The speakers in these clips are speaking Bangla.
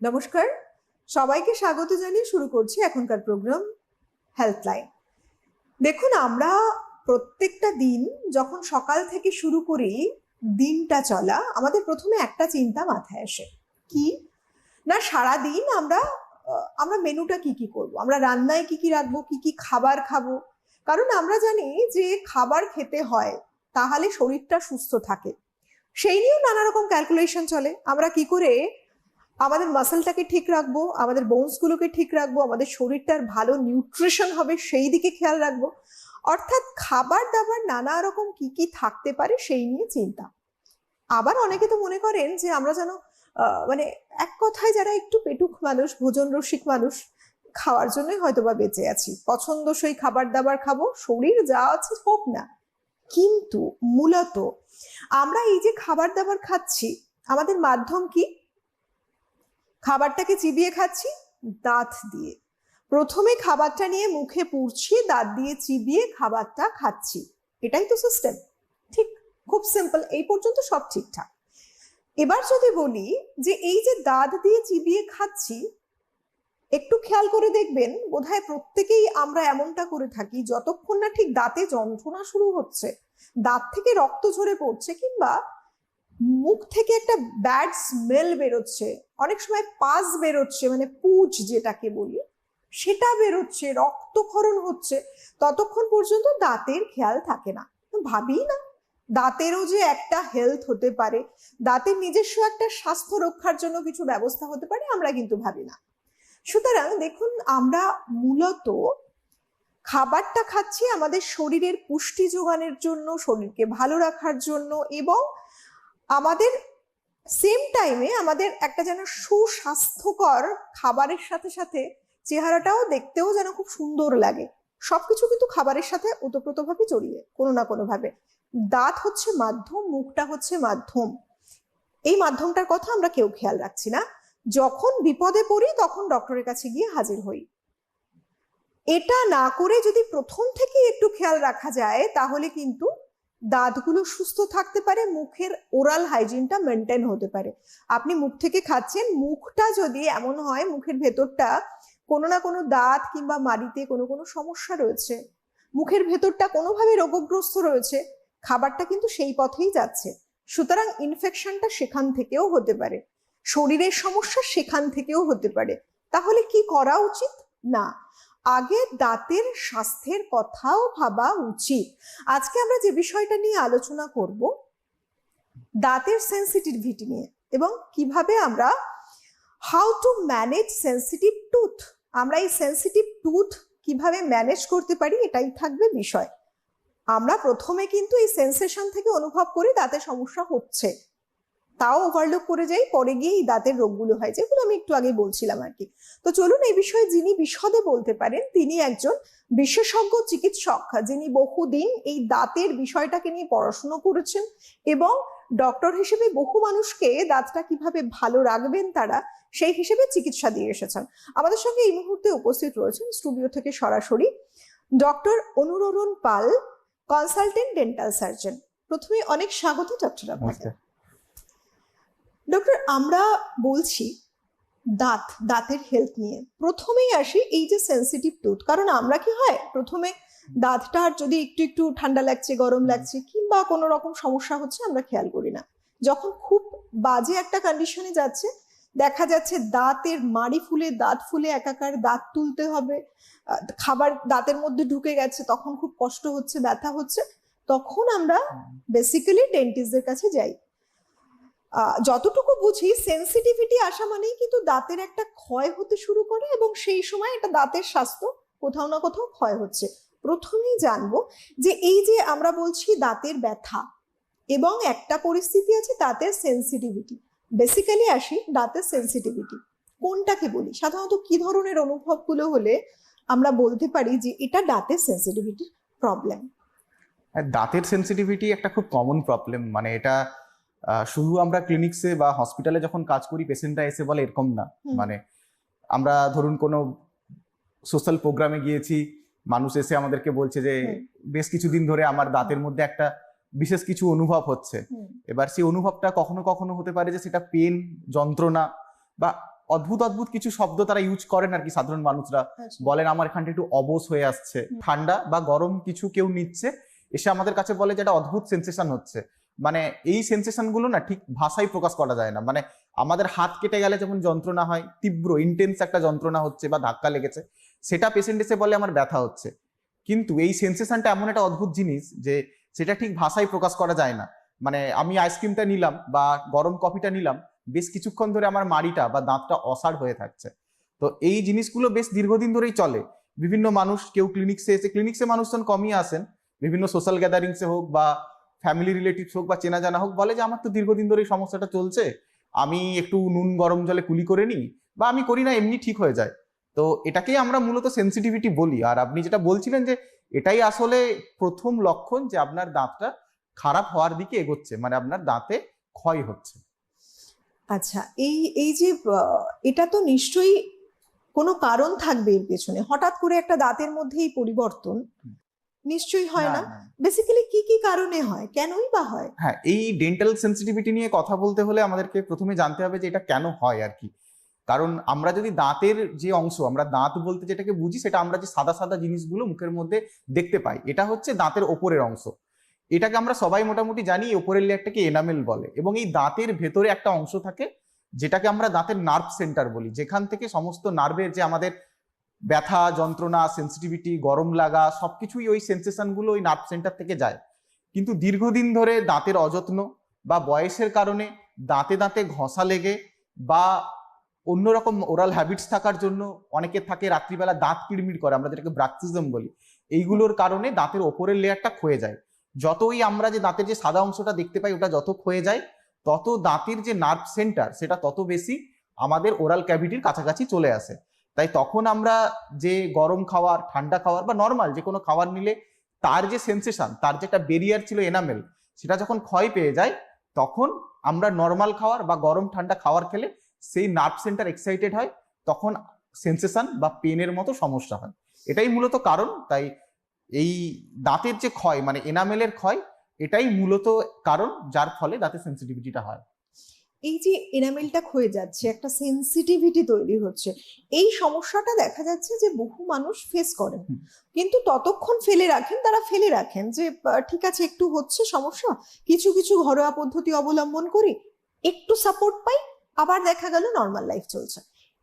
নমস্কার, সবাইকে স্বাগত জানিয়ে শুরু করছি এখনকার প্রোগ্রাম হেল্পলাইন। দেখুন, আমরা প্রত্যেকটা দিন যখন সকাল থেকে শুরু করি দিনটা চলা, আমাদের প্রথমে একটা চিন্তা মাথায় আসে, কি না সারা দিন আমরা মেনুটা কি কি করব, আমরা রান্নায় কি কি রাখবো, কি কি খাবার খাবো। কারণ আমরা জানি যে খাবার খেতে হয়, তাহলে শরীরটা সুস্থ থাকে। সেই নিয়েও নানা রকম ক্যালকুলেশন চলে। আমরা কি করে আমাদের মাসেলটাকে ঠিক রাখবো, আমাদের বোনসগুলোকে ঠিক রাখবো, আমাদের শরীরটার ভালো নিউট্রিশন হবে সেই দিকে খেয়াল রাখবো। অর্থাৎ খাবার দাবার নানা রকম কি কি থাকতে পারে সেই নিয়ে চিন্তা। আবার অনেকে তো মনে করেন যে আমরা যেন মানে এক কথায় যারা একটু পেটুক মানুষ, ভোজন রসিক মানুষ, খাওয়ার জন্যই হয়তো বা বেঁচে আছি, পছন্দসই খাবার দাবার খাবো, শরীর যা আছে হোক না। কিন্তু মূলত আমরা এই যে খাবার দাবার খাচ্ছি, আমাদের মাধ্যম কি? খাবারটাকে চিবিয়ে খাচ্ছি দাঁত দিয়ে। প্রথমে খাবারটা নিয়ে মুখে পুরছি, দাঁত দিয়ে চিবিয়ে খাবারটা খাচ্ছি। এটাই তো সিস্টেম, ঠিক? খুব সিম্পল, এই পর্যন্ত সব ঠিকঠাক। এবার যদি বলি যে এই যে দাঁত দিয়ে চিবিয়ে খাচ্ছি, একটু খেয়াল করে দেখবেন বোধহয় প্রত্যেকেই আমরা এমনটা করে থাকি, যতক্ষণ না ঠিক দাঁতে যন্ত্রণা শুরু হচ্ছে, দাঁত থেকে রক্ত ঝরে পড়ছে, কিংবা মুখ থেকে একটা ব্যাড স্মেল বেরোচ্ছে, অনেক সময় পাস বেরোচ্ছে, মানে পুজ যেটাকে বলি সেটা বেরোচ্ছে, রক্তক্ষরণ হচ্ছে, ততক্ষণ পর্যন্ত দাঁতের খেয়াল থাকে না। ভাবি না দাঁতেরও যে একটা হেলথ হতে পারে, দাঁতের নিজস্ব একটা স্বাস্থ্য রক্ষার জন্য কিছু ব্যবস্থা হতে পারে, আমরা কিন্তু ভাবি না। সুতরাং দেখুন, আমরা মূলত খাবারটা খাচ্ছি আমাদের শরীরের পুষ্টি যোগানের জন্য, শরীরকে ভালো রাখার জন্য, এবং আমাদের সেম টাইমে আমাদের একটা যেন সুস্বাস্থ্যকর খাবারের সাথে সাথে চেহারাটাও দেখতেও যেন খুব সুন্দর লাগে। সবকিছু কিন্তু খাবারের সাথে ওতপ্রোতভাবে জড়িয়ে কোনো না কোনো ভাবে। দাঁত হচ্ছে মাধ্যম, মুখটা হচ্ছে মাধ্যম। এই মাধ্যমটার কথা আমরা কেউ খেয়াল রাখছি না। যখন বিপদে পড়ি তখন ডক্টরের কাছে গিয়ে হাজির হই। এটা না করে যদি প্রথম থেকে একটু খেয়াল রাখা যায়, তাহলে কিন্তু দাঁতগুলো সুস্থ থাকতে পারে, মুখের ওরাল হাইজিনটা মেনটেন হতে পারে। আপনি মুখ থেকে খাচ্ছেন, মুখটা যদি এমন হয় মুখের ভেতরটা কোনো না কোনো দাঁত কিংবা মাড়িতে কোনো কোনো সমস্যা রয়েছে, মুখের ভেতরটা কোনোভাবে রোগগ্রস্ত রয়েছে, খাবারটা কিন্তু সেই পথেই যাচ্ছে। সুতরাং ইনফেকশনটা সেখান থেকেও হতে পারে, শরীরের সমস্যা সেখান থেকেও হতে পারে। তাহলে কি করা উচিত? না, আগে দাঁতের স্বাস্থ্যের কথাও ভাবা উচিত। আজকে আমরা যে বিষয়টা নিয়ে আলোচনা করব, দাঁতের সেন্সিটিভিটি নিয়ে, এবং কিভাবে আমরা how to manage sensitive tooth, আমরা এই সেন্সিটিভ টুথ কিভাবে ম্যানেজ করতে পারি, এটাই থাকবে বিষয়। আমরা প্রথমে কিন্তু এই সেন্সেশন থেকে অনুভব করি দাঁতে সমস্যা হচ্ছে, তাও ওভারলুক করে যাই, পরে গিয়ে এই দাঁতের রোগগুলো হয়, যেগুলো আমি একটু আগে বলছিলাম আর কি। তো চলুন, এই বিষয়ে যিনি বিশদে বলতে পারেন তিনি একজন বিশেষজ্ঞ চিকিৎসক, যিনি বহুদিন এই দাঁতের বিষয়টাকে নিয়ে পড়াশোনা করেছেন এবং ডক্টর হিসেবে বহু মানুষকে দাঁতটা কিভাবে ভালো রাখবেন তারা, সেই হিসেবে চিকিৎসা দিয়ে এসেছেন। আমাদের সঙ্গে এই মুহূর্তে উপস্থিত রয়েছেন স্টুডিও থেকে সরাসরি ডক্টর অনুরোরণ পাল, কনসালটেন্ট ডেন্টাল সার্জন। প্রথমে অনেক স্বাগত ডক্টর আপনাকে। ডক্টর, আমরা বলছি দাঁতের হেলথ নিয়ে, প্রথমেই আসি এই যে সেন্সিটিভ টুথ। কারণ আমরা কি হয়, প্রথমে দাঁতটার যদি একটু একটু ঠান্ডা লাগছে, গরম লাগছে, কিংবা কোনো রকম সমস্যা হচ্ছে, আমরা খেয়াল করি না। যখন খুব বাজে একটা কন্ডিশনে যাচ্ছে, দেখা যাচ্ছে দাঁতের মাড়ি ফুলে, দাঁত ফুলে একাকার, দাঁত তুলতে হবে, খাবার দাঁতের মধ্যে ঢুকে গেছে, তখন খুব কষ্ট হচ্ছে, ব্যথা হচ্ছে, তখন আমরা বেসিক্যালি ডেন্টিস্টদের কাছে যাই। যতটুকু বুঝি, সেন্সিটিভিটি আসা মানেই কিন্তু দাঁতের একটা ক্ষয় হতে শুরু করে, এবং সেই সময় এটা দাঁতের স্বাস্থ্য কোথাও না কোথাও ক্ষয় হচ্ছে। প্রথমেই জানবো যে এই যে আমরা বলছি দাঁতের ব্যথা, এবং একটা পরিস্থিতি আছে দাঁতের সেন্সিটিভিটি। বেসিক্যালি আসি দাঁতের সেন্সিটিভিটি কোনটাকে বলি, সাধারণত কি ধরনের অনুভবগুলো হলে আমরা বলতে পারি যে এটা দাঁতের সেন্সিটিভিটির প্রবলেম? দাঁতের সেন্সিটিভিটি একটা খুব কমন প্রবলেম। মানে এটা শুধু আমরা ক্লিনিক্সে বা হসপিটালে যখন কাজ করি পেশেন্টরা এসে বলে এরকম না। মানে আমরা ধরুন কোনো সোশ্যাল প্রোগ্রামে গিয়েছি, মানুষ এসে আমাদেরকে বলছে যে বেশ কিছুদিন ধরে আমার দাঁতের মধ্যে একটা বিশেষ কিছু অনুভব হচ্ছে। এবার সেই অনুভবটা কখনো কখনো হতে পারে যে সেটা পেন, যন্ত্রণা, বা অদ্ভুত অদ্ভুত কিছু শব্দ তারা ইউজ করেন আর কি, সাধারণ মানুষরা আচ্ছা। বলেন আমার এখানটা একটু অবশ হয়ে আসছে, ঠান্ডা বা গরম কিছু কেউ নিচ্ছে, এসে আমাদের কাছে বলে যে একটা অদ্ভুত সেন্সেশন হচ্ছে। মানে এই সেন্সেশন গুলো না ঠিক ভাষায় প্রকাশ করা যায় না। মানে আমাদের হাত কেটে গেলে যেমন যন্ত্রণা হয়, তীব্র ইন্টেন্স একটা যন্ত্রণা হচ্ছে বা ধাক্কা লেগেছে, সেটা পেশেন্ট এসে বলে আমার ব্যথা হচ্ছে। কিন্তু এই সেন্সেশনটা এমন একটা অদ্ভুত জিনিস যে সেটা ঠিক ভাষায় প্রকাশ করা যায় না। মানে আমি আইসক্রিমটা নিলাম বা গরম কফিটা নিলাম, বেশ কিছুক্ষণ ধরে আমার মাড়িটা বা দাঁতটা অসাড় হয়ে থাকছে। তো এই জিনিসগুলো বেশ দীর্ঘদিন ধরেই চলে। বিভিন্ন মানুষ, কেউ ক্লিনিক্সে মানুষজন কমই আসেন, বিভিন্ন সোশ্যাল গ্যাদারিংসে হোক বা ফ্যামিলি রিলেটিভস হোক বা চেনা জানা হোক, বলে যে আমার তো দীর্ঘদিন ধরে এই সমস্যাটা চলছে, আমি একটু নুন গরম জলে কুলি করে নিই বা আমি করি না, এমনি ঠিক হয়ে যায়। তো এটাকেই আমরা মূলত সেন্সিটিভিটি বলি। আর আপনি যেটা বলছিলেন যে এটাই আসলে প্রথম লক্ষণ যে আপনার দাঁতটা খারাপ হওয়ার দিকে এগোচ্ছে, মানে আপনার দাঁতে ক্ষয় হচ্ছে। আচ্ছা, এই এই যে এটা তো নিশ্চয়ই কোনো কারণ থাকবে এর পেছনে। হঠাৎ করে একটা দাঁতের মধ্যে এই পরিবর্তন নিশ্চয়ই হয় না। বেসিক্যালি কি কি কারণে হয়, কেনই বা হয়? হ্যাঁ, এই ডেন্টাল সেন্সিটিভিটি নিয়ে কথা বলতে হলে আমাদেরকে প্রথমে জানতে হবে যে এটা কেন হয় আর কি। কারণ আমরা যদি দাঁতের যে অংশ, আমরা দাঁত বলতে যেটাকে বুঝি, সেটা আমরা যে সাদা সাদা জিনিসগুলো মুখের মধ্যে দেখতে পাই, এটা হচ্ছে দাঁতের ওপরের অংশ। এটাকে আমরা সবাই মোটামুটি জানি, ওপরের লেয়ারটাকে এনামেল বলে। এবং এই দাঁতের ভেতরে একটা অংশ থাকে যেটাকে আমরা দাঁতের নার্ভ সেন্টার বলি, যেখান থেকে সমস্ত নার্ভের যে আমাদের ব্যথা, যন্ত্রণা, সেন্সিটিভিটি, গরম লাগা, সবকিছুই ওই সেন্সেশন গুলো ওই নার্ভ সেন্টার থেকে যায়। কিন্তু দীর্ঘদিন ধরে দাঁতের অযত্ন বা বয়সের কারণে দাঁতে দাঁতে ঘষা লেগে বা অন্যরকম ওরাল হ্যাবিটস থাকার জন্য, অনেকের থাকে রাত্রিবেলা দাঁত কিড়মিড় করে, আমরা যেটাকে ব্রাক্সিজম বলি, এইগুলোর কারণে দাঁতের ওপরের লেয়ারটা ক্ষয়ে যায়। যতই আমরা যে দাঁতের যে সাদা অংশটা দেখতে পাই ওটা যত ক্ষয়ে যায়, তত দাঁতের যে নার্ভ সেন্টার সেটা তত বেশি আমাদের ওরাল ক্যাভিটির কাছাকাছি চলে আসে। তাই তখন আমরা যে গরম খাবার, ঠান্ডা খাবার বা নর্মাল যে কোনো খাবার নিলে তার যে সেন্সেশন, তার যে একটা বেরিয়ার ছিল এনামেল, সেটা যখন ক্ষয় পেয়ে যায়, তখন আমরা নর্মাল খাবার বা গরম ঠান্ডা খাবার খেলে সেই নার্ভ সেন্টার এক্সাইটেড হয়, তখন সেন্সেশন বা পেনের মতো সমস্যা হয়। এটাই মূলত কারণ। তাই এই দাঁতের যে ক্ষয়, মানে এনামেলের ক্ষয়, এটাই মূলত কারণ যার ফলে দাঁতের সেন্সিটিভিটিটা হয়। এই যে এনামেলটা ক্ষয়ে যাচ্ছে, একটা সেনসিটিভিটি তৈরি হচ্ছে, এই সমস্যাটা দেখা যাচ্ছে যে বহু মানুষ ফেস করেন। কিন্তু ততক্ষণ তারা ফেলে রাখেন যে ঠিক আছে, একটু হচ্ছে সমস্যা, কিছু কিছু ঘরোয়া পদ্ধতি অবলম্বন করি, একটু সাপোর্ট পাই, আবার দেখা গেল নর্মাল লাইফ চলছে।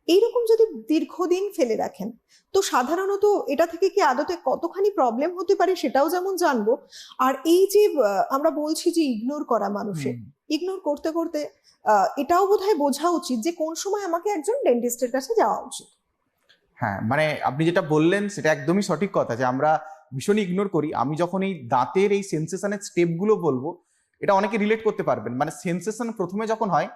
এইরকম যদি দীর্ঘদিন ফেলে রাখেন, তো সাধারণত এটা থেকে কি আদতে কতখানি প্রবলেম হতে পারে সেটাও যেমন জানবো। আর এই যে আমরা বলছি যে ইগনোর করা মানুষের, ইগনোর করতে করতে এটাও বোধহয় বোঝা উচিত যে কোন সময় আমাকে একজন ডেন্টিস্টের কাছে যাওয়া উচিত। হ্যাঁ, মানে আপনি যেটা বললেন সেটা একদমই সঠিক কথা, যে আমরা ভীষণ ইগনোর করি। আমি যখন এই দাঁতের এই সেন্সেশনের স্টেপগুলো বলবো, এটা অনেকে রিলেট করতে পারবেন। মানে সেন্সেশন প্রথমে যখন হয়,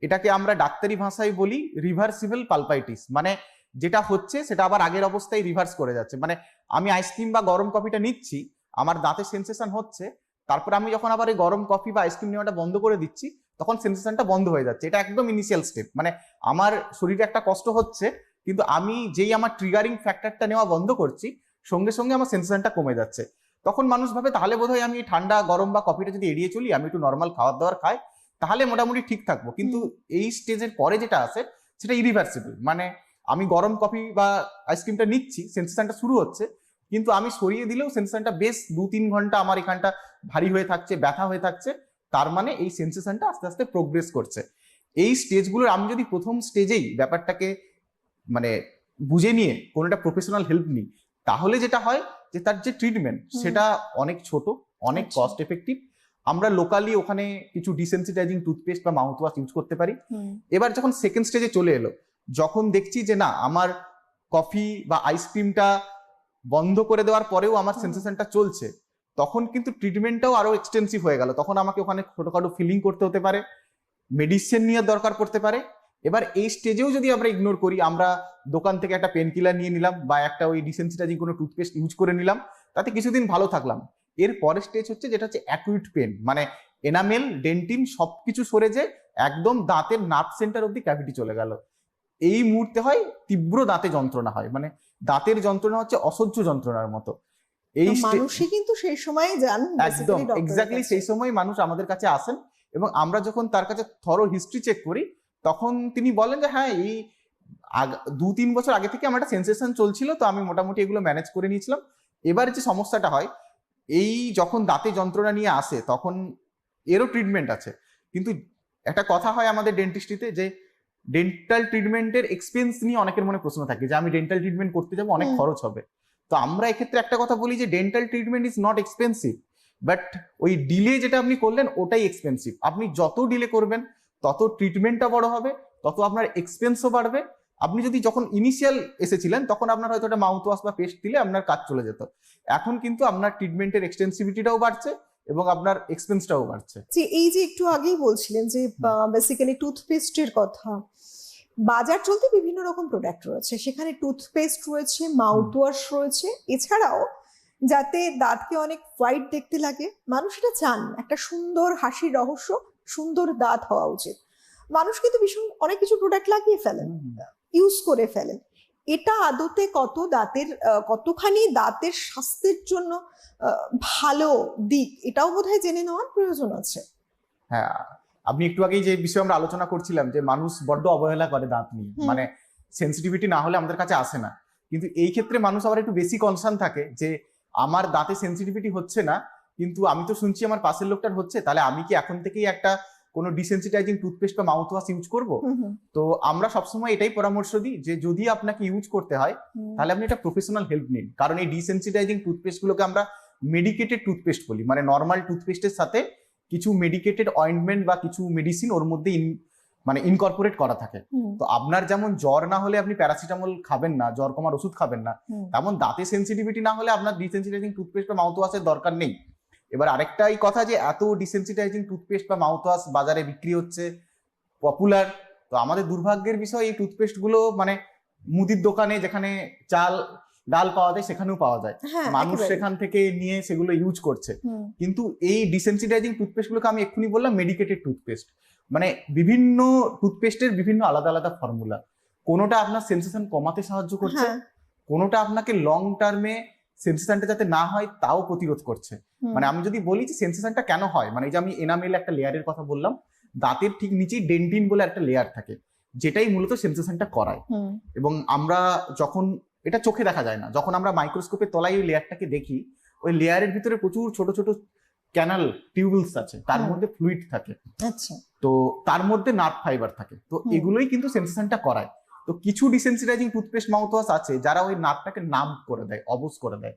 এটাকে আমরা ডাক্তারি ভাষায় বলি রিভার্সিবল পালপাইটিস। মানে যেটা হচ্ছে সেটা আবার আগের অবস্থায় রিভার্স করে যাচ্ছে। মানে আমি আইসক্রিম বা গরম কফিটা নিচ্ছি, আমার দাঁতে সেন্সেশন হচ্ছে, তারপর আমি যখন আবার এই গরম কফি বা আইসক্রিম নেওয়াটা বন্ধ করে দিচ্ছি, তখন সেন্সেশনটা বন্ধ হয়ে যাচ্ছে। এটা একদম ইনিশিয়াল স্টেপ। মানে আমার শরীরে একটা কষ্ট হচ্ছে, কিন্তু আমি যেই আমার ট্রিগারিং ফ্যাক্টরটা নেওয়া বন্ধ করছি, সঙ্গে সঙ্গে আমার সেন্সেশনটা কমে যাচ্ছে। তখন মানুষ ভাবে তাহলে বোধহয় আমি ঠান্ডা গরম বা কফিটা যদি এড়িয়ে চলি, আমি একটু নর্মাল খাবার দাবার খাই, তাহলে মোটামুটি ঠিক থাকবো। কিন্তু এই স্টেজের পরে যেটা আসে সেটা ইরিভার্সিবল। মানে আমি গরম কফি বা আইসক্রিমটা নিচ্ছি, সেন্সেশনটা শুরু হচ্ছে, কিন্তু আমি সরিয়ে দিলেও সেন্সেশনটা বেশ 2-3 ঘন্টা আমার এখানটা ভারী হয়ে থাকছে, ব্যথা হয়ে থাকছে। তার মানে এই সেন্সেশনটা আস্তে আস্তে প্রোগ্রেস করছে। এই স্টেজগুলোর আমি যদি প্রথম স্টেজেই ব্যাপারটাকে মানে বুঝে নিয়ে কোনো একটা প্রফেশনাল হেল্প নিই, তাহলে যেটা হয় যে তার যে ট্রিটমেন্ট সেটা অনেক ছোট, অনেক কস্ট এফেক্টিভ। আমরা লোকালি ওখানে কিছু ডিসেন্সিটাইজিং টুথপেস্ট বা মাউথ ওয়াশ ইউজ করতে পারি। এবার যখন সেকেন্ড স্টেজে চলে এলো, যখন দেখছি যে না, আমার কফি বা আইসক্রিমটা বন্ধ করে দেওয়ার পরেও আমার সেন্সেশনটা চলছে, তখন কিন্তু ট্রিটমেন্টটাও আরো এক্সটেন্সিভ হয়ে গেল। তখন আমাকে ওখানে ছোটখাটো ফিলিং করতে হতে পারে, মেডিসিন নিয়ে দরকার পড়তে পারে। এবার এই স্টেজেও যদি আমরা ইগনোর করি, আমরা দোকান থেকে একটা পেন কিলার নিয়ে নিলাম বা একটা ওই ডিসেন্সিটাইজিং কোনো টুথপেস্ট ইউজ করে নিলাম, তাতে কিছুদিন ভালো থাকলাম। এর পরের স্টেজ হচ্ছে যেটা হচ্ছে অ্যাকুইট পেন। মানে এনামেল, ডেন্টিন সবকিছু সরে যে একদম দাঁতের নার্ভ সেন্টার অব্দি ক্যাভিটি চলে গেল। এই মুহূর্তে হয় তীব্র দাঁতে যন্ত্রণা হয়। মানে দাঁতের যন্ত্রণা হচ্ছে অসহ্য যন্ত্রণার মতো। এই মানুষই কিন্তু সেই সময় যান, একদম এক্স্যাক্টলি সেই সময় মানুষ আমাদের কাছে আসেন, এবং আমরা যখন তার কাছে থরো হিস্ট্রি চেক করি, তখন তিনি বলেন যে হ্যাঁ, এই 2-3 বছর আগে থেকে আমার একটা সেন্সেশন চলছিল, তো আমি মোটামুটি এগুলো ম্যানেজ করে নিয়েছিলাম। এবার যে সমস্যাটা হয়, এই যখন দাঁতে যন্ত্রণা নিয়ে আসে তখন এরও ট্রিটমেন্ট আছে, কিন্তু একটা কথা হয় আমাদের ডেন্টিস্ট্রিতে যে ডেন্টাল ট্রিটমেন্টের এক্সপেন্স নিয়ে অনেকের মনে প্রশ্ন থাকে যে আমি ডেন্টাল ট্রিটমেন্ট করতে যাবো, অনেক খরচ হবে। তো আমরা এক্ষেত্রে একটা কথা বলি যে dental treatment is not expensive, but ওই ডিলে যেটা আপনি করলেন ওটাই এক্সপেন্সিভ। আপনি যত ডিলে করবেন তত ট্রিটমেন্টটা বড় হবে, তত আপনার এক্সপেন্সও বাড়বে। আপনি যদি যখন ইনিশিয়াল এসেছিলেন তখন আপনার হয়তো একটা মাউথ ওয়াশ বা পেস্ট দিলে আপনার কাজ চলে যেত, এখন কিন্তু আপনার ট্রিটমেন্টের এক্সটেন্সিভিটিটাও বাড়ছে এবং আপনার এক্সপেন্সটাও বাড়ছে। যে এই যে একটু আগেই বলছিলেন যে বেসিক্যালি টুথপেস্টের কথা, বাজার চলতে বিভিন্ন রকম প্রোডাক্ট রয়েছে, সেখানে টুথপেস্ট রয়েছে, মাউথ ওয়াশ রয়েছে, এছাড়াও যাতে দাঁতকে অনেক হোয়াইট দেখতে লাগে, মানুষ এটা চান, একটা সুন্দর হাসির রহস্য, সুন্দর দাঁত হওয়া উচিত। মানুষ কিন্তু ভীষণ অনেক কিছু প্রোডাক্ট লাগিয়ে ফেলেন, ইউজ করে ফেলেন। এটা আদতে কতখানি দাঁতের স্বাস্থ্যের জন্য ভালো দিক, এটাও বোধহয় জেনে নেওয়ার প্রয়োজন আছে। হ্যাঁ, আপনি একটু আগেই যে বিষয়ে আমরা আলোচনা করছিলাম যে মানুষ বড্ড অবহেলা করে দাঁত নিয়ে, মানে সেন্সিটিভিটি না হলে আমাদের কাছে আসে না, কিন্তু এই ক্ষেত্রে মানুষ আবার একটু বেশি কনসার্ন থাকে যে আমার দাঁতে সেন্সিটিভিটি হচ্ছে না, কিন্তু আমি তো শুনছি আমার পাশের লোকটার হচ্ছে, তাহলে আমি কি এখন থেকেই একটা কোনো ডিসেন্সিটাইজিং টুথপেস্ট বা মাউথ ওয়াশ ইউজ করবো? তো আমরা সবসময় এটাই পরামর্শ দিই যে যদি আপনাকে ইউজ করতে হয় তাহলে আপনি একটা প্রফেশনাল হেল্প নিন, কারণ এই ডিসেন্সিটাইজিং টুথপেস্ট গুলোকে আমরা মেডিকেটেড টুথপেস্ট বলি, মানে নর্মাল টুথপেস্টের সাথে কিছু মেডিকেটেড অয়েন্টমেন্ট বা কিছু মেডিসিন ওর মধ্যে মানে ইনকর্পোরেট করা থাকে। তো আপনার যেমন জ্বর না হলে আপনি প্যারাসিটামল খাবেন না, জ্বর কমার ওষুধ খাবেন না, তেমন দাঁতে সেন্সিটিভিটি না হলে আপনার ডিসেন্সিটাইজিং টুথপেস্ট বা মাউথ ওয়াশের দরকার নেই। এবার আরেকটাই কথা যে এত ডিসেন্সিটাইজিং টুথপেস্ট বা মাউথ ওয়াশ বাজারে বিক্রি হচ্ছে, পপুলার, তো আমাদের দুর্ভাগ্যের বিষয় এই টুথপেস্ট গুলো মানে মুদির দোকানে যেখানে চাল ডাল পাওয়া যায় সেখানেও পাওয়া যায়, মানুষ সেখান থেকে নিয়ে সেগুলো ইউজ করছে। কিন্তু এই ডিসেন্সিটাইজিং টুথপেস্ট গুলোকে আমি এক্ষুনি বললাম মেডিকেটেড টুথপেস্ট, মানে বিভিন্ন টুথপেস্টের বিভিন্ন আলাদা আলাদা ফর্মুলা, কোনোটা আপনার সেন্সেশন কমাতে সাহায্য করছে, কোনোটা আপনাকে লং টার্মে সেন্সেশনটা যাতে না হয় তাও প্রতিরোধ করছে। মানে আমি যদি বলি যে সেন্সেশনটা কেন হয়, মানে এই যে আমি এনামেল একটা লেয়ারের কথা বললাম, দাঁতের ঠিক নিচেই ডেন্টিন বলে একটা লেয়ার থাকে যেটাই মূলত সেন্সেশনটা করায়। এবং আমরা যখন এটা চোখে দেখা যায় না, যখন আমরা মাইক্রোস্কোপের তলায় ওই লেয়ারটাকে দেখি, ওই লেয়ারের ভিতরে প্রচুর ছোট ছোট ক্যানাল টিউবুলস আছে, তার মধ্যে ফ্লুইড থাকে, তো তার মধ্যে নার্ভ ফাইবার থাকে, তো এগুলোই কিন্তু সেন্সেশনটা করায়। তো কিছু ডিসেন্সিটাইজিং টুথপেস্ট মাউথ ওয়াশ আছে যারা ওই নার্ভটাকে নাম করে দেয়, অবশ করে দেয়।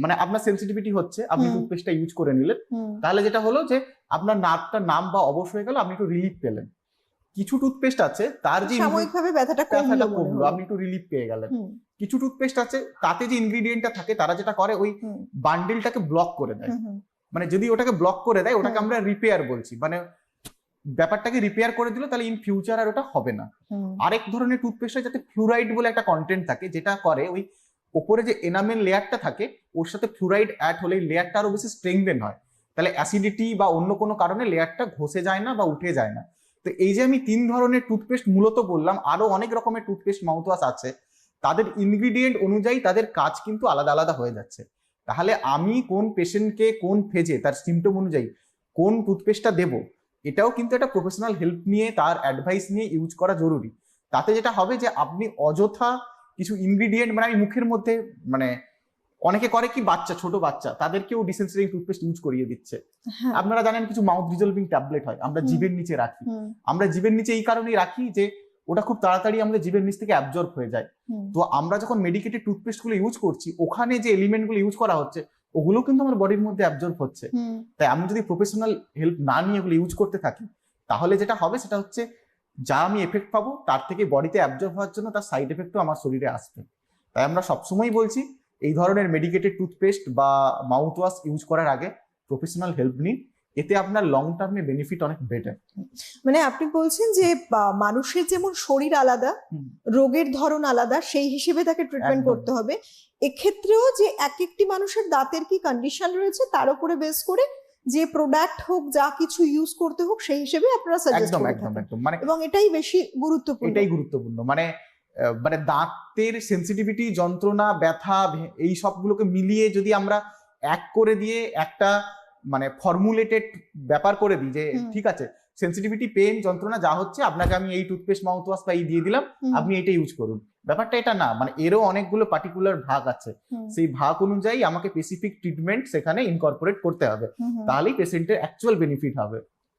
মানে আপনার সেন্সিটিভিটি হচ্ছে, আপনি টুথপেস্টটা ইউজ করে নিলেন, তাহলে যেটা হলো যে আপনার নার্ভটা নাম বা অবশ হয়ে গেল, আপনি একটু রিলিফ পেলেন। কিছু টুথপেস্ট আছে তার যে সাময়িকভাবে ব্যথাটা কমলো, আপনি একটু রিলিফ পেয়ে গেলেন। কিছু টুথপেস্ট আছে তাতে যে ইনগ্রিডিয়েন্টটা থাকে তারা যেটা করে ওই বান্ডেলটাকে ব্লক করে দেয়, মানে যদি ওটাকে ব্লক করে দেয় ওটাকে আমরা রিপেয়ার বলছি, মানে ব্যাপারটাকে রিপেয়ার করে দিল, তাহলে ইন ফিউচার আর ওটা হবে না। আরেক ধরনের টুথপেস্টে যাতে ফ্লুরাইড বলে একটা কন্টেন্ট থাকে, যেটা করে ওই ওপরে যে এনামেল লেয়ারটা থাকে ওর সাথে ফ্লুরাইড অ্যাড হলে লেয়ারটা আরো বেশি স্ট্রেংথেন হয়, তাহলে অ্যাসিডিটি বা অন্য কোনো কারণে লেয়ারটা ঘষে যায় না বা উঠে যায় না। তো এই যে আমি 3 ধরনের টুথপেস্ট মূলত বললাম, আরো অনেক রকমের টুথপেস্ট মাউথ ওয়াশ আছে, তাদের ইনগ্রিডিয়েন্ট অনুযায়ী তাদের কাজ কিন্তু আলাদা আলাদা হয়ে যাচ্ছে। তাহলে আমি কোন পেশেন্টকে কোন ফেজে তার সিমটম অনুযায়ী কোন টুথপেস্টটা দেবো, এটাও কিন্তু একটা প্রফেশনাল হেল্প নিয়ে তার অ্যাডভাইস নিয়ে ইউজ করা জরুরি। তাতে যেটা হবে যে আপনি অযথা কিছু ইনগ্রিডিয়েন্ট, মানে আমি মুখের মধ্যে, মানে অনেকে করে কি ছোট বাচ্চা তাদেরকেও ডিসেন্সিটাইজিং টুথপেস্ট ইউজ করিয়ে দিচ্ছে। আপনারা জানেন কিছু মাউথ রিজলভিং ট্যাবলেট হয়, আমরা জিভের নিচে রাখি, আমরা জিভের নিচে এই কারণেই রাখি যে ওটা খুব তাড়াতাড়ি আমাদের জিভের নিচ থেকে অ্যাবজর্ব হয়ে যায়। তো আমরা যখন মেডিকেটেড টুথপেস্ট গুলো ইউজ করছি, ওখানে যে এলিমেন্ট গুলো ইউজ করা হচ্ছে ওগুলো কিন্তু আমার বডির মধ্যে অ্যাবজর্ব হচ্ছে। তাই আমি যদি প্রফেশনাল হেল্প না নিয়ে ওগুলো ইউজ করতে থাকি, তাহলে যেটা হবে সেটা হচ্ছে যা আমি এফেক্ট পাবো তার থেকে বডিতে অ্যাবজর্ব হওয়ার জন্য তার সাইড এফেক্টও আমার শরীরে আসবে। তাই আমরা সবসময় বলছি এই ধরনের মেডিকেটেড টুথপেস্ট বা মাউথ ওয়াশ ইউজ করার আগে প্রফেশনাল হেল্প নিন, এতে আপনার লং টার্মে বেনিফিট অনেক বেটার। মানে আপনি বলছেন যে মানুষের যেমন শরীর আলাদা, রোগের ধরন আলাদা, সেই হিসেবে তাকে ট্রিটমেন্ট করতে হবে। এক্ষেত্রেও যে এক একটি মানুষের দাঁতের কি কন্ডিশন রয়েছে তার উপরে বেস করে যে প্রোডাক্ট হোক, যা কিছু ইউজ করতে হোক, সেই হিসেবে আপনারা সাজেস্ট করতে থাকেন, মানে এবং এটাই বেশি গুরুত্বপূর্ণ। মানে দাঁতের সেন্সিটিভিটি, যন্ত্রণা, ব্যথা, এই সবগুলোকে মিলিয়ে যদি আমরা এক করে দিয়ে একটা মানে ফর্মুলেটেড ব্যাপার করে দিই যে ঠিক আছে সেন্সিটিভিটি, পেন, যন্ত্রণা যা হচ্ছে, আপনাকে আমি এই টুথপেস্ট, মাউথ ওয়াশ বা এই দিয়ে দিলাম, আপনি এটা ইউজ করুন। ব্যাপারটা এটা না, মানে এরও অনেকগুলো পার্টিকুলার ভাগ আছে। সেই ভাগ অনুযায়ী আমাকে স্পেসিফিক ট্রিটমেন্ট সেখানে ইনকর্পোরেট করতে হবে, তাহলেই পেশেন্টের অ্যাকচুয়াল বেনিফিট হবে।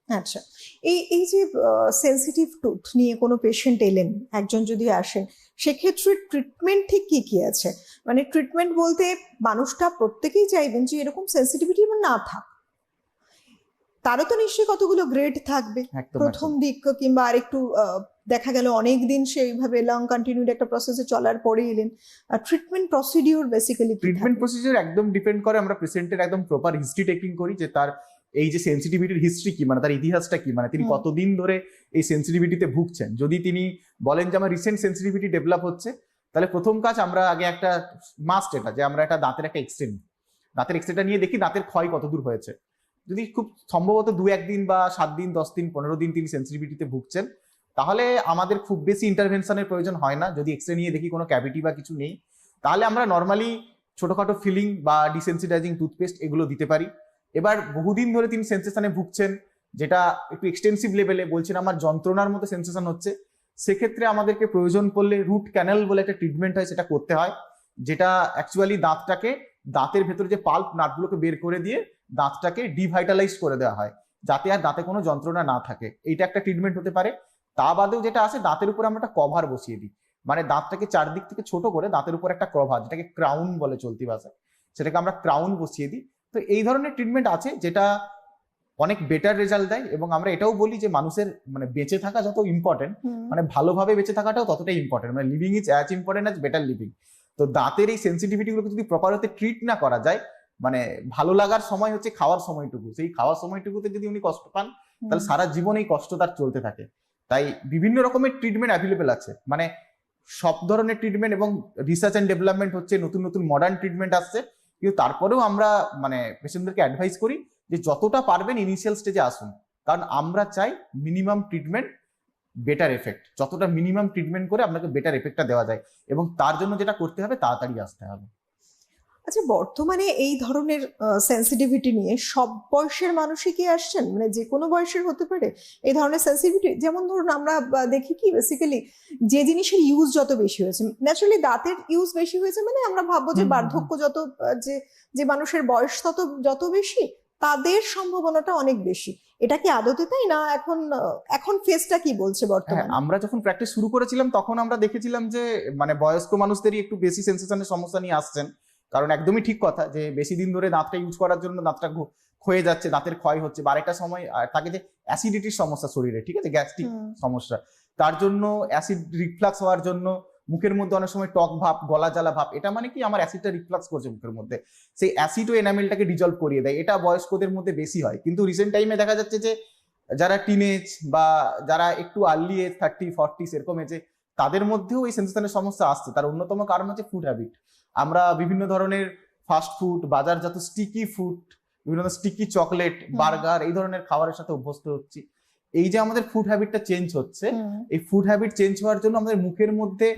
আচ্ছা, এই যে সেনসিটিভ টুথ নিয়ে কোনো পেশেন্ট এলেন, একজন যদি আসেন, সেক্ষেত্রে ট্রিটমেন্ট ঠিক কি কি আছে? মানে ট্রিটমেন্ট বলতে মানুষটা প্রত্যেকেই চাইবেন যে এরকম সেনসিটিভিটি না থাক, তারও তো নিশ্চয়ই কতগুলো গ্রেড থাকবে। একদম প্রথম দিক কিংবা আরেকটু দেখা গেল অনেক দিন সেইভাবে লং কন্টিনিউড একটা প্রসেসে চলার পরে এলেন, treatment procedure basically treatment procedure একদম ডিপেন্ড করে, আমরা পেশেন্টের একদম প্রপার হিস্ট্রি টেকিং করি, যে তার এই যে সেন্সিটিভিটির হিস্ট্রি কি, মানে তার ইতিহাসটা কি, মানে তিনি কতদিন ধরে এই সেন্সিটিভিটিতে ভুগছেন। যদি তিনি বলেন যে আমার রিসেন্ট সেন্সিটিভিটি ডেভেলপ হচ্ছে, তাহলে প্রথম কাজ আমরা আগে একটা মাস্ট এটা যে আমরা একটা দাঁতের একটা এক্সরে নিই, দাঁতের এক্সরেটা নিয়ে দেখি দাঁতের ক্ষয় কতদূর হয়েছে। যদি খুব সম্ভবত 2-1 দিন বা 7 দিন, 10 দিন, 15 দিন তিনি সেন্সিটিভিটিতে ভুগছেন, তাহলে আমাদের খুব বেশি ইন্টারভেনশনের প্রয়োজন হয় না। যদি এক্সরে নিয়ে দেখি কোনো ক্যাভিটি বা কিছু নেই, তাহলে আমরা নর্মালি ছোটখাটো ফিলিং বা ডিসেন্সিটাইজিং টুথপেস্ট এগুলো দিতে পারি। এবার বহুদিন ধরে তিনি সেন্সেশনে ভুগছেন, যেটা একটু এক্সটেন্সিভ লেভেলে, বলছেন আমার যন্ত্রণার মতো সেন্সেশন হচ্ছে, সেক্ষেত্রে আমাদেরকে প্রয়োজন পড়লে রুট ক্যানাল বলে একটা ট্রিটমেন্ট হয়, সেটা করতে হয়, যেটা অ্যাকচুয়ালি দাঁতের ভেতরে যে পাল্প নাটগুলোকে বের করে দিয়ে দাঁতটাকে ডিভাইটালাইজ করে দেওয়া হয়, যাতে আর দাঁতে কোনো যন্ত্রণা না থাকে। এইটা একটা ট্রিটমেন্ট হতে পারে। তা বাদেও যেটা আছে, দাঁতের উপর আমরা একটা কভার বসিয়ে দিই, মানে দাঁতটাকে চারদিক থেকে ছোট করে দাঁতের উপর একটা কভার, যেটাকে ক্রাউন বলে চলতি ভাষায়, সেটাকে আমরা ক্রাউন বসিয়ে দিই। তো এই ধরনের ট্রিটমেন্ট আছে যেটা অনেক বেটার রেজাল্ট দেয়। এবং আমরা এটাও বলি যে মানুষের মানে বেঁচে থাকা যত ইম্পর্টেন্ট, মানে ভালোভাবে বেঁচে থাকাটাও ততটাই ইম্পর্টেন্ট, মানে living is as important as better living. তো দাঁতের এই সেন্সিটিভিটি গুলোকে যদি প্রপার হতে ট্রিট না করা যায়, মানে ভালো লাগার সময় হচ্ছে খাওয়ার সময়টুকু, সেই খাওয়ার সময়টুকুতে যদি উনি কষ্ট পান, তাহলে সারা জীবন এই কষ্ট তার চলতে থাকে। তাই বিভিন্ন রকমের ট্রিটমেন্ট অ্যাভেলেবেল আছে, মানে সব ধরনের ট্রিটমেন্ট, এবং রিসার্চ অ্যান্ড ডেভেলপমেন্ট হচ্ছে, নতুন নতুন মডার্ন ট্রিটমেন্ট আসছে। কিন্তু তারপরেও আমরা মানে পেশেন্টদেরকে অ্যাডভাইস করি যে যতটা পারবেন ইনিশিয়াল স্টেজে আসুন, কারণ আমরা চাই মিনিমাম ট্রিটমেন্ট বেটার এফেক্ট, যতটা মিনিমাম ট্রিটমেন্ট করে আপনাকে বেটার এফেক্টটা দেওয়া যায়, এবং তার জন্য যেটা করতে হবে তাড়াতাড়ি আসতে হবে। আচ্ছা, বর্তমানে এই ধরনের সেন্সিটিভিটি নিয়ে সব বয়সের মানুষই কি আসছেন, মানে যে কোনো বয়সের হতে পারে এই ধরনের সেন্সিটিভিটি? যেমন ধরুন আমরা দেখি কি বেসিক্যালি যে জিনিসের ইউজ যত বেশি হয়েছে, ন্যাচারালি দাঁতের ইউজ বেশি হয়েছে, মানে আমরা ভাববো যে বার্ধক্য যত যে মানুষের বয়স যত বেশি, তাদের সম্ভাবনাটা অনেক বেশি। এটা কি আদতে তাই না? এখন ফেসটা কি বলছে বর্তমানে? আমরা যখন প্র্যাকটিস শুরু করেছিলাম তখন আমরা দেখেছিলাম যে মানে বয়স্ক মানুষদেরই একটু বেশি সেন্সেশনের সমস্যা নিয়ে আসছেন, কারণ একদমই ঠিক কথা যে বেশি দিন ধরে দাঁতটা ইউজ করার জন্য দাঁতটা ক্ষয়ে যাচ্ছে, দাঁতের ক্ষয় হচ্ছে, বা আরেকটা সময় থাকে যে অ্যাসিডিটির সমস্যা শরীরে, ঠিক আছে, গ্যাস্ট্রিক সমস্যা, তার জন্য অ্যাসিড রিফ্লাক্স হওয়ার জন্য মুখের মধ্যে অনেক সময় টক ভাব, গলা জ্বালা ভাব, এটা মানে কি আমার অ্যাসিডটা রিফ্লাক্স করছে মুখের মধ্যে, সেই অ্যাসিড ও এনামেলটাকে ডিজলভ করিয়ে দেয়। এটা বয়স্কদের মধ্যে বেশি হয়, কিন্তু রিসেন্ট টাইমে দেখা যাচ্ছে যে যারা টিনেজ বা যারা একটু আর্লি এজ 30-40 এরকম এজে, তাদের মধ্যেও এই সেন্সেশনের সমস্যা আসছে। তার অন্যতম কারণ হচ্ছে ফুড হ্যাবিট। আমরা বিভিন্ন ধরনের ফাস্ট ফুড, বাজারজাত স্টিকি ফুড, বিভিন্ন স্টিকি চকলেট, বার্গার, এই ধরনের খাবারের সাথে অভ্যস্ত হচ্ছি। এই যে আমাদের ফুড হ্যাবিটটা চেঞ্জ হচ্ছে, এই ফুড হ্যাবিট চেঞ্জ হওয়ার জন্য আমাদের মুখের মধ্যে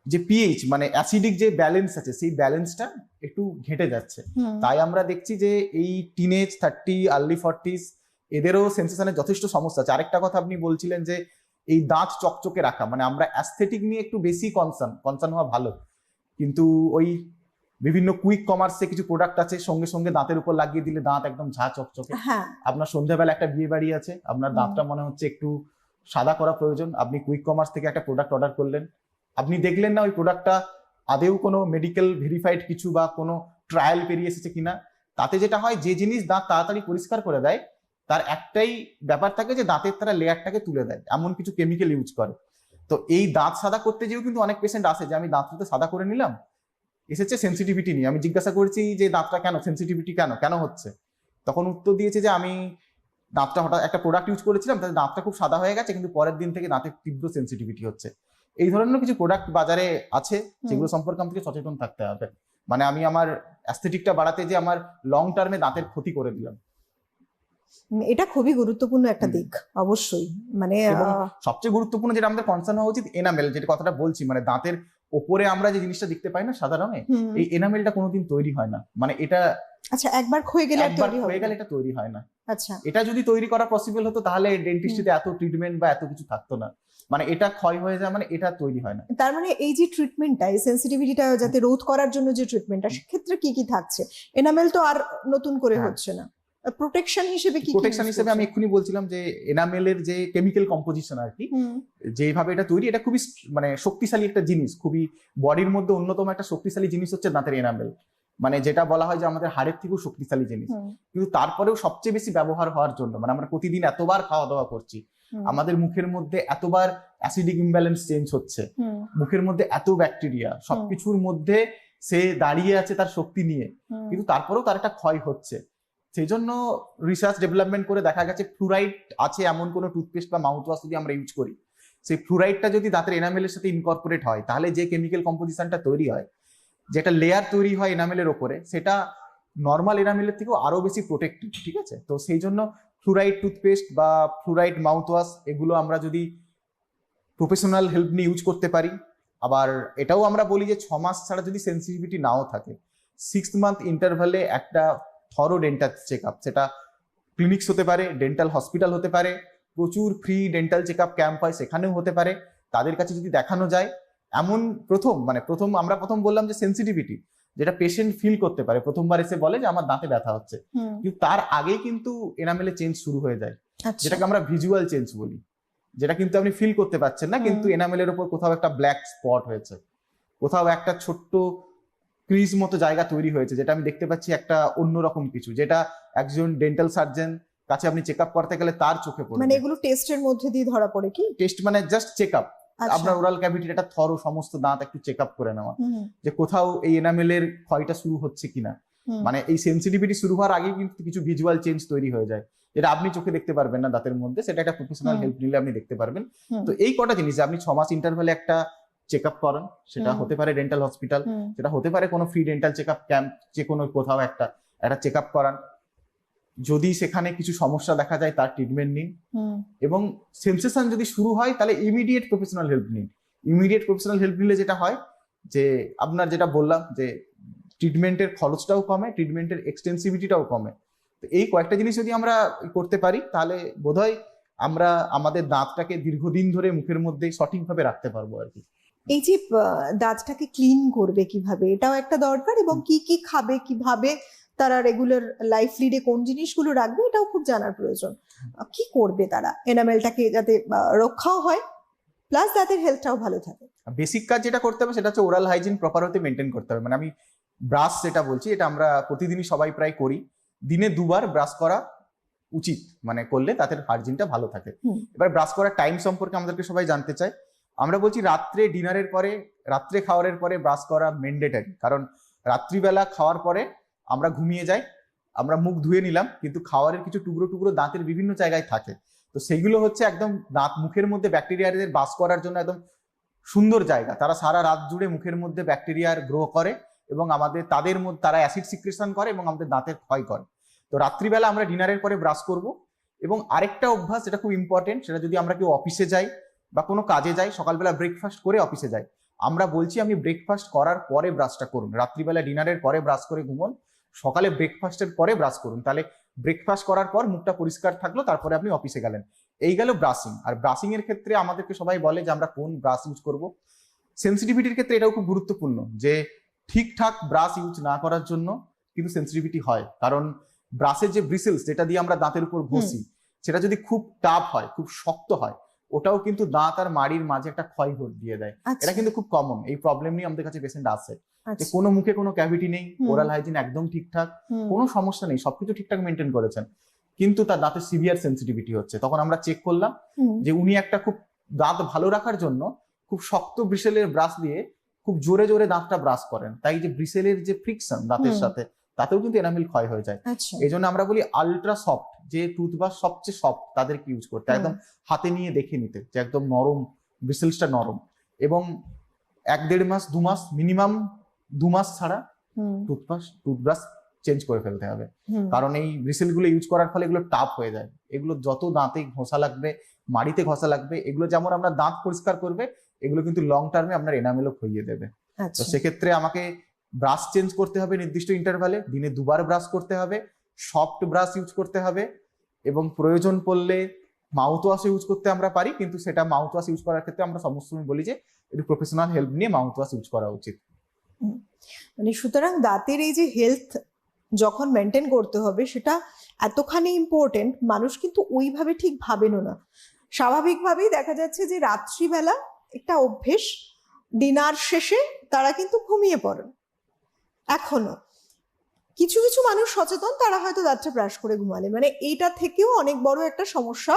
যে পিএইচ মানে অ্যাসিডিক যে ব্যালেন্স আছে, সেই ব্যালেন্সটা একটু ঘেটে যাচ্ছে। তাই আমরা দেখছি যে এই টিনেজ 30 আর্লি 40s এদেরও সেন্সেশনের যথেষ্ট সমস্যা আছে। আরেকটা কথা আপনি বলছিলেন যে এই দাঁত চকচকে রাখা, মানে আমরা অ্যাস্থেটিক নিয়ে একটু বেশি কনসার্ন হওয়া ভালো, কিন্তু ওই বিভিন্ন কুইক কমার্সে কিছু প্রোডাক্ট আছে, সঙ্গে সঙ্গে দাঁতের উপর লাগিয়ে দিলে দাঁত একদম ঝা চকচকে। আপনার সন্ধ্যাবেলা একটা বিয়ে বাড়ি আছে, আপনার দাঁতটা মনে হচ্ছে একটু সাদা করা প্রয়োজন, আপনি কুইক কমার্স থেকে একটা প্রোডাক্ট অর্ডার করলেন, আপনি দেখলেন না ওই প্রোডাক্টটা আদেও কোনো মেডিকেল ভেরিফাইড কিছু বা কোনো ট্রায়াল পেরিয়ে এসেছে কিনা। তাতে যেটা হয়, যে জিনিস দাঁত তাড়াতাড়ি পরিষ্কার করে দেয় তার একটাই ব্যাপার থাকে যে দাঁতের তারা লেয়ারটাকে তুলে দেয়, এমন কিছু কেমিক্যাল ইউজ করে। তো এই দাঁত সাদা করতে যেও কিন্তু অনেক পেশেন্ট আসে যে আমি দাঁতটা সাদা করে নিলাম, এসেছে সেন্সিটিভিটি নিয়ে। আমি জিজ্ঞাসা করেছি যে দাঁতটা কেন সেন্সিটিভিটি কেন হচ্ছে, তখন উত্তর দিয়েছে যে আমি দাঁতটা হঠাৎ একটা প্রোডাক্ট ইউজ করেছিলাম, তাতে দাঁতটা খুব সাদা হয়ে গেছে, কিন্তু পরের দিন থেকে দাঁতের তীব্র সেন্সিটিভিটি হচ্ছে। এই ধরনের কিছু প্রোডাক্ট বাজারে আছে, যেগুলো সম্পর্কে আমাকে সচেতন থাকতে হবে। মানে আমি আমার অ্যাস্থেটিকটা বাড়াতে যে আমার লং টার্মে দাঁতের ক্ষতি করে দিলাম। এটা খুবই গুরুত্বপূর্ণ একটা দিক, অবশ্যই। মানে সবচেয়ে গুরুত্বপূর্ণ যেটা আমাদের কনসার্ন হওয়া উচিত, এনামেল, যেটা কথাটা বলছি, মানে দাঁতের ওপরে আমরা যে জিনিসটা দেখতে পাই না সাদা রঙে, হুম। এই এনামেলটা কোনোদিন তৈরি হয় না, মানে এটা আচ্ছা, একবার ক্ষয়ে গেলে আর একবার তৈরি হবে হয়ে না। গেলে এটা তৈরি হয় না। আচ্ছা। এটা যদি তৈরি করা পসিবল হতো তাহলে ডেন্টিস্ট্রিতে এত ট্রিটমেন্ট বা এত কিছু থাকতো না, মানে এটা ক্ষয় হয়ে যায়, মানে এটা তৈরি হয় না। তার মানে এই যে ট্রিটমেন্টটা, এই সেন্সিটিভিটিটা যাতে রোধ করার জন্য যে ট্রিটমেন্টটা, সেক্ষেত্রে কি কি থাকছে? এনামেল তো আর নতুন করে হ্যাঁ। হচ্ছে না, প্রোটেকশন হিসেবে কি প্রোটেকশন হিসেবে আমি এক্ষুনি বলছিলাম যে এনামেলের যে কেমিক্যাল কম্পোজিশন আর কি, যেভাবে এটা তৈরি, এটা খুবই মানে শক্তিশালী একটা জিনিস, খুবই বডির মধ্যে অন্যতম একটা শক্তিশালী জিনিস হচ্ছে দাঁতের এনামেল, মানে যেটা বলা হয় যে আমাদের হাড়ের থেকেও শক্তিশালী জিনিস। কিন্তু তারপরেও সবচেয়ে বেশি ব্যবহার হওয়ার জন্য, মানে আমরা প্রতিদিন এতবার খাওয়া দাওয়া করছি, আমাদের মুখের মধ্যে এতবার অ্যাসিডিক ইমব্যালেন্স চেঞ্জ হচ্ছে, মুখের মধ্যে এত ব্যাকটেরিয়া, সবকিছুর মধ্যে সে দাঁড়িয়ে আছে তার শক্তি নিয়ে, কিন্তু তারপরেও তার একটা ক্ষয় হচ্ছে। সেই জন্য রিসার্চ ডেভেলপমেন্ট করে দেখা গেছে ফ্লুরাইড আছে এমন কোনো টুথপেস্ট বা মাউথওয়াশ যদি আমরা ইউজ করি, সেই ফ্লুরাইডটা যদি দাঁতের এনামেলের সাথে ইনকর্পোরেট হয়, তাহলে যে কেমিক্যাল কম্পোজিশনটা তৈরি হয়, যেটা লেয়ার তৈরি হয় এনামেলের ওপরে, সেটা নর্মাল এনামেলের থেকেও আরো বেশি প্রোটেক্টিভ। ঠিক আছে, তো সেই জন্য ফ্লুরাইড টুথপেস্ট বা ফ্লুরাইড মাউথওয়াশ এগুলো আমরা যদি প্রফেশনাল হেল্প নিয়ে ইউজ করতে পারি, আবার এটাও আমরা বলি যে 6 মাস ছাড়া যদি সেন্সিটিভিটি নাও থাকে, 6 মান্থ ইন্টারভ্যালে একটা থরো ডেন্টাল চেক আপ, সেটা ক্লিনিক্স হতে পারে, ডেন্টাল হসপিটাল হতে পারে, প্রচুর free dental check up camp হয়, সেখানেও হতে পারে, তাদের কাছে যদি দেখানো যায় এমন আমরা প্রথম বললাম যে সেন্সিটিভিটি, যেটা পেশেন্ট ফিল করতে পারে, প্রথমবার এসে বলে যে আমার দাঁতে ব্যথা হচ্ছে, কিন্তু তার আগেই কিন্তু এনামেলে চেঞ্জ শুরু হয়ে যায়, যেটাকে আমরা ভিজুয়াল চেঞ্জ বলি, যেটা কিন্তু আপনি ফিল করতে পারছেন না, কিন্তু এনামেলের উপর কোথাও একটা ব্ল্যাক স্পট হয়েছে, কোথাও একটা ছোট্ট ক্রিজ মতো জায়গা তৈরি হয়েছে, যেটা আমি দেখতে পাচ্ছি একটা অন্যরকম কিছু, যেটা একজন ডেন্টাল সার্জন কাছে আপনি চেক আপ করতে গেলে তার চোখে পড়ে। মানে এগুলো টেস্টের মধ্যে দিয়ে ধরা পড়ে কি? টেস্ট মানে জাস্ট চেক আপ, আপনার ওরাল ক্যাভিটির একটা থরো সমস্ত দাঁত একটু চেক আপ করে নেওয়া, যে কোথাও এই এনামেলের ক্ষয়টা শুরু হচ্ছে কিনা, মানে এই সেন্সিটিভিটি শুরু হওয়ার আগে কিন্তু কিছু ভিজুয়াল চেঞ্জ তৈরি হয়ে যায়, যেটা আপনি চোখে দেখতে পারবেন না দাঁতের মধ্যে, সেটা একটা প্রফেশনাল হেল্প নিলে আপনি দেখতে পারবেন। তো এই কটা জিনিস, আপনি 6 মাস ইন্টারভ্যালে একটা চেক আপ করান, সেটা হতে পারে ডেন্টাল হসপিটাল, সেটা হতে পারে কোনো free dental check up camp, যে কোনো কোথাও একটা চেক আপ করান, যদি সেখানে কিছু সমস্যা দেখা যায় তার ট্রিটমেন্ট নিন, এবং সেন্সেশন যদি শুরু হয় তাহলে ইমিডিয়েট প্রফেশনাল হেল্প নিন। ইমিডিয়েট প্রফেশনাল হেল্প নিলে যেটা হয় যে আপনার যেটা বললাম যে ট্রিটমেন্টের খরচটাও কমে, ট্রিটমেন্টের এক্সটেন্সিভিটিটাও কমে। তো এই কয়েকটা জিনিস যদি আমরা করতে পারি তাহলে বোধহয় আমরা আমাদের দাঁতটাকে দীর্ঘদিন ধরে মুখের মধ্যে সঠিকভাবে রাখতে পারবো আর কি। এই যে দাঁতটাকে ক্লিন করবে কিভাবে, এটাও একটা দরকার, এবং কি কি খাবে, কিভাবে তারা রেগুলার লাইফ লিডে কোন জিনিসগুলো রাখবে, এটাও খুব জানার প্রয়োজন। কি করবে তারা এনামেলটাকে যাতে রক্ষাও হয়, প্লাস দাঁতের হেলথটাও ভালো থাকে? বেসিক কাজ যেটা করতে হবে সেটা হচ্ছে ওরাল হাইজিন প্রপার হতে মেনটেন করতে হবে। মানে আমি ব্রাশ যেটা বলছি, এটা আমরা প্রতিদিনই সবাই প্রায় করি, দিনে 2 বার ব্রাশ করা উচিত, মানে করলে তাদের হাইজিনটা ভালো থাকে। এবার ব্রাশ করার টাইম সম্পর্কে আমাদেরকে সবাই জানতে চায়, আমরা বলছি রাত্রে ডিনারের পরে, রাত্রে খাওয়ারের পরে ব্রাশ করা ম্যান্ডেটরি, কারণ রাত্রিবেলা খাওয়ার পরে আমরা ঘুমিয়ে যাই, আমরা মুখ ধুয়ে নিলাম, কিন্তু খাওয়ারের কিছু টুকরো টুকরো দাঁতের বিভিন্ন জায়গায় থাকে, তো সেগুলো হচ্ছে একদম দাঁত মুখের মধ্যে ব্যাকটেরিয়াদের বাস করার জন্য একদম সুন্দর জায়গা, তারা সারা রাত জুড়ে মুখের মধ্যে ব্যাকটেরিয়ার গ্রো করে এবং তাদের মধ্যে তারা অ্যাসিড সিক্রেশন করে এবং আমাদের দাঁতের ক্ষয় করে। তো রাত্রিবেলা আমরা ডিনারের পরে ব্রাশ করব। এবং আরেকটা অভ্যাস যেটা খুব ইম্পর্টেন্ট, সেটা যদি আমরা কেউ অফিসে যাই বা কোনো কাজে যাই, সকালবেলা ব্রেকফাস্ট করে অফিসে যাই, আমরা বলছি আপনি ব্রেকফাস্ট করার পরে ব্রাশটা করুন, রাত্রিবেলা ডিনারের পরে ব্রাশ করে ঘুমন, সকালে ব্রেকফাস্টের পরে ব্রাশ করুন, তাহলে ব্রেকফাস্ট করার পর মুখটা পরিষ্কার থাকলো, তারপরে আপনি অফিসে গেলেন। এই গেল ব্রাশিং। আর ব্রাশিং এর ক্ষেত্রে আমাদেরকে সবাই বলে যে আমরা কোন ব্রাশ ইউজ করব। সেন্সিটিভিটির ক্ষেত্রে এটাও খুব গুরুত্বপূর্ণ যে ঠিকঠাক ব্রাশ ইউজ না করার জন্য কিন্তু সেন্সিটিভিটি হয়, কারণ ব্রাশের যে ব্রিসেলস যেটা দিয়ে আমরা দাঁতের উপর ঘষি, সেটা যদি খুব টাফ হয়, খুব শক্ত হয়, ওটাও কিন্তু দাঁত আর মাড়ির মাঝে একটা ক্ষয় দিয়ে দেয়। এটা কিন্তু খুব কমন, এই প্রবলেম নিয়ে আমাদের কাছে পেশেন্ট আসে যে কোনো মুখে কোনো ক্যাভিটি নেই, ওরাল হাইজিন একদম ঠিকঠাক, কোনো সমস্যা নেই, সবকিছু ঠিকঠাক মেনটেন করেছেন, কিন্তু তার দাঁতের সিভিয়ার সেন্সিটিভিটি হচ্ছে। তখন আমরা চেক করলাম যে উনি একটা খুব দাঁত ভালো রাখার জন্য খুব শক্ত ব্রিসেলের ব্রাশ দিয়ে খুব জোরে জোরে দাঁতটা ব্রাশ করেন, তাই যে ব্রিসেলের যে ফ্রিকশন দাঁতের সাথে, তাতেও কিন্তু এনামেল ক্ষয় হয়ে যায়। এই জন্য আমরা বলি আলট্রা সফট যে টুথব্রাশ সবচেয়ে সফট তাদেরকে ইউজ করতে, একদম হাতে নিয়ে দেখে নিতে যে একদম নরম, ব্রিসেলসটা নরম, এবং 1-1.5 মাস 2 মাস মিনিমাম 2 মাস ছাড়া টুথব্রাশ চেঞ্জ করে ফেলতে হবে, কারণ এই ব্রিসেল গুলো ইউজ করার ফলে এগুলো টাফ হয়ে যায়। এগুলো যত দাঁতে ঘষা লাগবে, মাড়িতে ঘষা লাগবে, এগুলো যেমন আমরা দাঁত পরিষ্কার করবে, এগুলো কিন্তু লং টার্মে আপনার এনামেলও ক্ষইয়ে দেবে। তো সেক্ষেত্রে আমাকে ব্রাশ চেঞ্জ করতে হবে নির্দিষ্ট ইন্টারভালে, দিনে 2 বার ব্রাশ করতে হবে, সফট ব্রাশ ইউজ করতে হবে, এবং প্রয়োজন পড়লে মাউথ ওয়াশ ইউজ করতে আমরা পারি, কিন্তু সেটা মাউথ ওয়াশ ইউজ করার ক্ষেত্রে আমরা সমস্ত সময় বলি যে একটু প্রফেশনাল হেল্প নিয়ে মাউথ ওয়াশ ইউজ করা উচিত। মানে সুতরাং দাঁতের এই যে হেলথ যখন মেনটেন করতে হবে সেটা এতখানি ইম্পর্টেন্ট, মানুষ কিন্তু ওইভাবে ঠিক ভাবেনও না। স্বাভাবিকভাবেই দেখা যাচ্ছে যে রাত্রিবেলা একটা অভ্যেস, ডিনার শেষে তারা কিন্তু ঘুমিয়ে পড়েন। এখনো কিছু কিছু মানুষ সচেতন, তারা হয়তো দাঁতটা ব্রাশ করে ঘুমালে, মানে এইটা থেকেও অনেক বড় একটা সমস্যা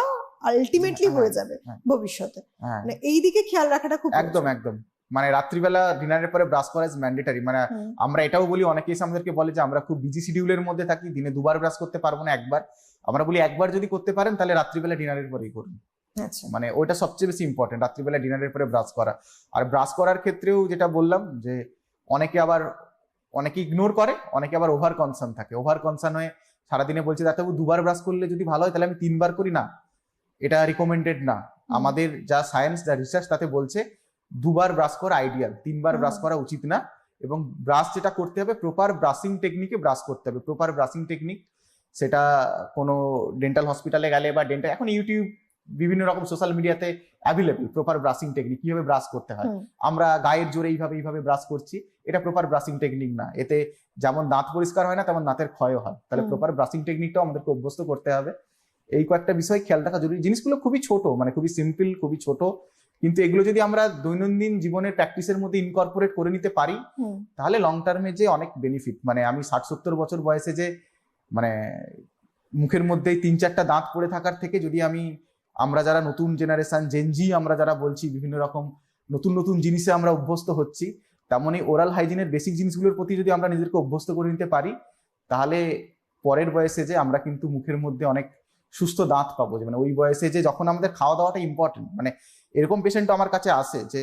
আলটিমেটলি হয়ে যাবে ভবিষ্যতে। মানে এই দিকে খেয়াল রাখাটা খুব একদম একদম, মানে রাত্রিবেলা ডিনারের পরে ব্রাশ করা ইজ ম্যান্ডেটরি। মানে আমরা এটাও বলি, অনেকে এসে আমাদেরকে বলে যে আমরা খুব বিজি শিডিউলের মধ্যে থাকি, দিনে 2 বার ব্রাশ করতে পারবো না, 1 বার। আমরা বলি 1 বার যদি করতে পারেন তাহলে রাত্রিবেলা ডিনারের পরেই করুন। মানে ওইটা সবচেয়ে বেশি ইম্পর্টেন্ট, রাত্রিবেলা ডিনারের পরে ব্রাশ করা। আর ব্রাশ করার ক্ষেত্রেও যেটা বললাম যে অনেকে ইগনোর করে, অনেকে আবার ওভার কনসার্ন থাকে। ওভার কনসার্ন হয়ে সারাদিনে বলছে ডাক্তারবাবু 2 বার ব্রাশ করলে যদি ভালো হয় তাহলে আমি 3 বার করি, না, এটা রিকমেন্ডেড না। আমাদের যা সায়েন্স, যা রিসার্চ তাতে বলছে 2 বার ব্রাশ করা আইডিয়াল, 3 বার ব্রাশ করা উচিত না। এবং ব্রাশ যেটা করতে হবে, প্রপার ব্রাশিং টেকনিকে ব্রাশ করতে হবে। প্রপার ব্রাশিং টেকনিক সেটা কোনো ডেন্টাল হসপিটালে গেলে বা ডেন্টাল, এখন ইউটিউব বিভিন্ন রকম সোশ্যাল মিডিয়াতে অ্যাভেলেবল প্রপার ব্রাশিং টেকনিক, কিভাবে ব্রাশ করতে হয়। আমরা গায়ের জোরে এইভাবে ব্রাশ করছি, এটা প্রপার ব্রাশিং টেকনিক না। এতে যেমন দাঁত পরিষ্কার হয় না, তেমন দাঁতের ক্ষয় হয়। তাহলে প্রপার ব্রাশিং টেকনিকটাও আমাদেরকে অভ্যস্ত করতে হবে। এই কয়েকটা বিষয় খেয়াল রাখা জরুরি। জিনিসগুলো খুবই ছোট, মানে খুবই সিম্পল, খুবই ছোট, কিন্তু এগুলো যদি আমরা দৈনন্দিন জীবনের প্র্যাকটিসের মধ্যে ইনকর্পোরেট করে নিতে পারি তাহলে লং টার্মে যে অনেক বেনিফিট। মানে আমি 60-70 বছর বয়সে যে মানে মুখের মধ্যে 3-4টা দাঁত পড়ে থাকার থেকে, যদি আমরা যারা নতুন জেনারেশন জেনজি আমরা যারা বলছি বিভিন্ন রকম নতুন নতুন জিনিসে আমরা অভ্যস্ত হচ্ছি, তেমনই ওরাল হাইজিনের বেসিক জিনিসগুলোর প্রতি যদি আমরা নিজেদেরকে অভ্যস্ত করে নিতে পারি, তাহলে পরের বয়সে যে আমরা কিন্তু মুখের মধ্যে অনেক সুস্থ দাঁত পাবো। মানে ওই বয়সে যে যখন আমাদের খাওয়া দাওয়াটা ইম্পর্টেন্ট, মানে এরকম পেশেন্ট আমার কাছে আসে যে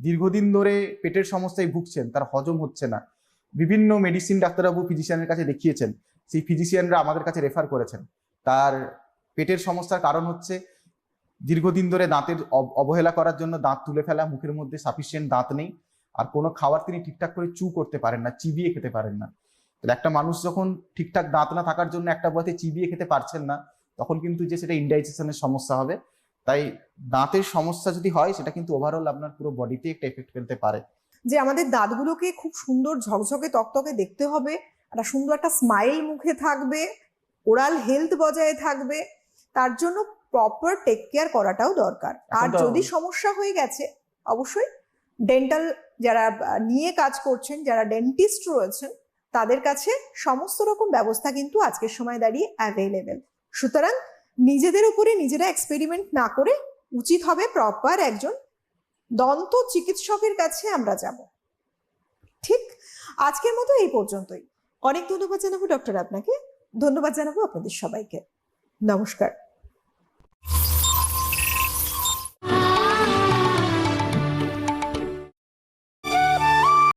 দীর্ঘদিন ধরে পেটের সমস্যায় ভুগছেন, তার হজম হচ্ছে না, বিভিন্ন মেডিসিন ডাক্তারবাবু ফিজিশিয়ানের কাছে দেখিয়েছেন, সেই ফিজিশিয়ানরা আমাদের কাছে রেফার করেছেন। তার পেটের সমস্যার কারণ হচ্ছে দীর্ঘদিন ধরে দাঁতের অবহেলা করার জন্য দাঁত তুলে ফেলা, মুখের মধ্যে সাফিসিয়েন্ট দাঁত নেই, আর কোনো খাবার তিনি ঠিকঠাক করে চু করতে পারেন না, চিবিয়ে খেতে পারেন না। তাহলে একটা মানুষ যখন ঠিকঠাক দাঁত না থাকার জন্য একটা বয়সে চিবিয়ে খেতে পারছেন না, তখন কিন্তু যে সেটা ইনডাইজেশনের সমস্যা হবে। তাই দাঁতের সমস্যা যদি হয় সেটা কিন্তু ওভারঅল আপনার পুরো বডিতে একটা এফেক্ট ফেলতে পারে। যে আমাদের দাঁতগুলোকে খুব সুন্দর ঝকঝকে তকতকে দেখতে হবে, একটা সুন্দর একটা স্মাইল মুখে থাকবে, ওরাল হেলথ বজায় থাকবে, তার জন্য প্রপার টেক কেয়ার করাটাও দরকার। আর যদি সমস্যা হয়ে গেছে, অবশ্যই ডেন্টাল যারা নিয়ে কাজ করছেন, যারা ডেন্টিস্ট রয়েছেন, তাদের কাছে সমস্ত রকম ব্যবস্থা কিন্তু আজকের সময় দাঁড়িয়ে অ্যাভেলেবেল। সুতরাং নিজেদের উপরে নিজেরা এক্সপেরিমেন্ট না করে উচিত হবে প্রপার একজন দন্ত চিকিৎসকের কাছে আমরা যাব। ঠিক, আজকের মতো এই পর্যন্তই। অনেক ধন্যবাদ জানাবো ডক্টর আপনাকে, ধন্যবাদ জানাবো আপনাদের সবাইকে। নমস্কার।